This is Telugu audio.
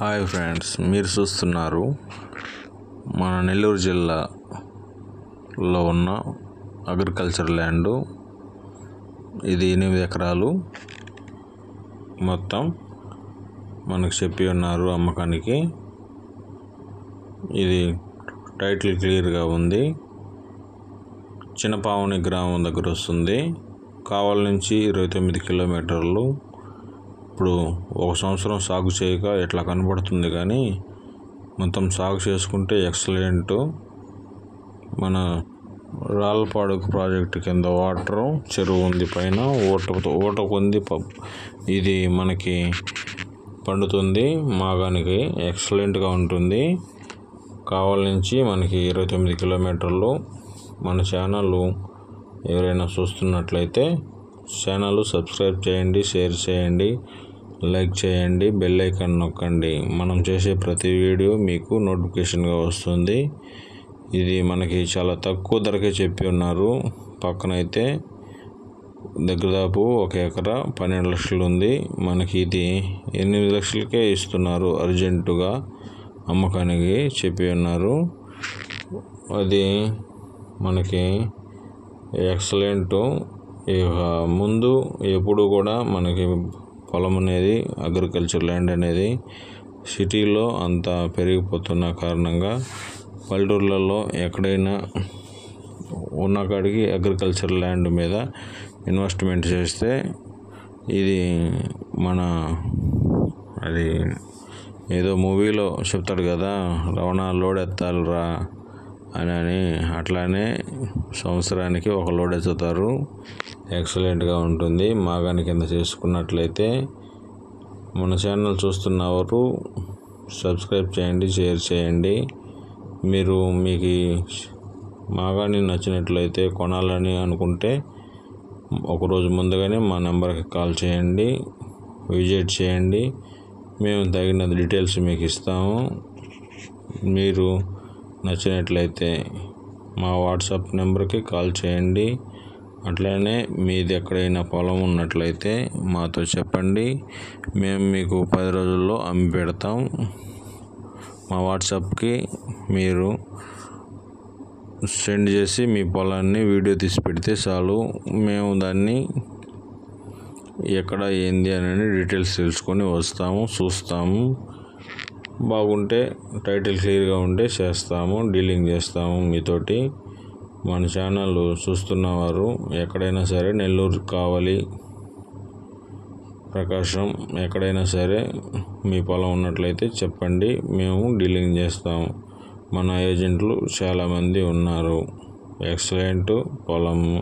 హాయ్ ఫ్రెండ్స్, మీరు చూస్తున్నారు మన నెల్లూరు జిల్లాలో ఉన్న అగ్రికల్చర్ ల్యాండ్. ఇది 8 ఎకరాలు మొత్తం మనకు చెప్పి ఉన్నారు అమ్మకానికి. ఇది టైటిల్ క్లియర్గా ఉంది. చిన్నపావుని గ్రామం దగ్గర వస్తుంది. కావలి నుంచి 29 కిలోమీటర్లు. ఇప్పుడు 1 సంవత్సరం సాగు చేయక ఇట్లా కనబడుతుంది, కానీ మొత్తం సాగు చేసుకుంటే ఎక్సలెంట్. మన రాళ్ళపాడు ప్రాజెక్టు కింద వాటరు చెరువు ఉంది, పైన ఊటకు ఉంది. ఇది మనకి పండుతుంది, మాగానికి ఎక్సలెంట్గా ఉంటుంది. కావలి నుంచి మనకి 29 కిలోమీటర్లు. మన ఛానల్ ఎవరైనా చూస్తున్నట్లయితే ఛానల్ సబ్స్క్రైబ్ చేయండి, షేర్ చేయండి, లైక్ చేయండి, బెల్ ఐకాన్ నొక్కండి. మనం చేసే ప్రతి వీడియో మీకు నోటిఫికేషన్గా వస్తుంది. ఇది మనకి చాలా తక్కువ ధరకే చెప్పి ఉన్నారు. పక్కనైతే దగ్గరదాపు 1 ఎకరా 12 లక్షలు ఉంది. మనకి ఇది 8 లక్షలకే ఇస్తున్నారు. అర్జెంటుగా అమ్మకానికి చెప్పి ఉన్నారు. అది మనకి ఎక్సలెంట్. ఇక ముందు ఎప్పుడు కూడా మనకి పొలం అనేది, అగ్రికల్చర్ ల్యాండ్ అనేది సిటీలో అంత పెరిగిపోతున్న కారణంగా పల్లెటూర్లలో ఎక్కడైనా ఉన్న కాడికి అగ్రికల్చర్ ల్యాండ్ మీద ఇన్వెస్ట్మెంట్ చేస్తే ఇది అది ఏదో మూవీలో చెప్తాడు కదా, రవాణా లోడ్ ఎత్తాలిరా అని. అట్లానే సంవత్సరానికి 1 లోడ్ ఎత్తుతారు. ఎక్సలెంట్గా ఉంటుంది. మాగాని కింద చేసుకున్నట్లయితే మన ఛానల్ చూస్తున్నవారు సబ్స్క్రైబ్ చేయండి, షేర్ చేయండి. మీకు మాగాని నచ్చినట్లయితే కొనాలని అనుకుంటే ఒకరోజు ముందుగానే మా నెంబర్కి కాల్ చేయండి, విజిట్ చేయండి. మేము తగిన డీటెయిల్స్ మీకు ఇస్తాము. మీరు నచ్చినట్లయితే మా వాట్సాప్ నెంబర్కి కాల్ చేయండి. అట్లనే మీది ఎక్కడైనా పొలం ఉన్నట్లయితే మాతో చెప్పండి. మేము మీకు 10 రోజుల్లో అమ్మి పెడతాం. మా వాట్సాప్కి మీరు సెండ్ చేసి మీ పొలాన్ని వీడియో తీసి పెడితే చాలు. మేము దాన్ని ఎక్కడ ఏంది అని డీటెయిల్స్ తెలుసుకొని వస్తాము, చూస్తాము. బాగుంటే టైటిల్ క్లియర్గా ఉంటే చేస్తాము, డీలింగ్ చేస్తాము మీతోటి. మన ఛానల్ చూస్తున్నవారు ఎక్కడైనా సరే, నెల్లూరు, కావలి, ప్రకాశం ఎక్కడైనా సరే మీ పొలం ఉన్నట్లయితే చెప్పండి, మేము డీలింగ్ చేస్తాము. మన ఏజెంట్లు చాలామంది ఉన్నారు. ఎక్సలెంట్ పొలము.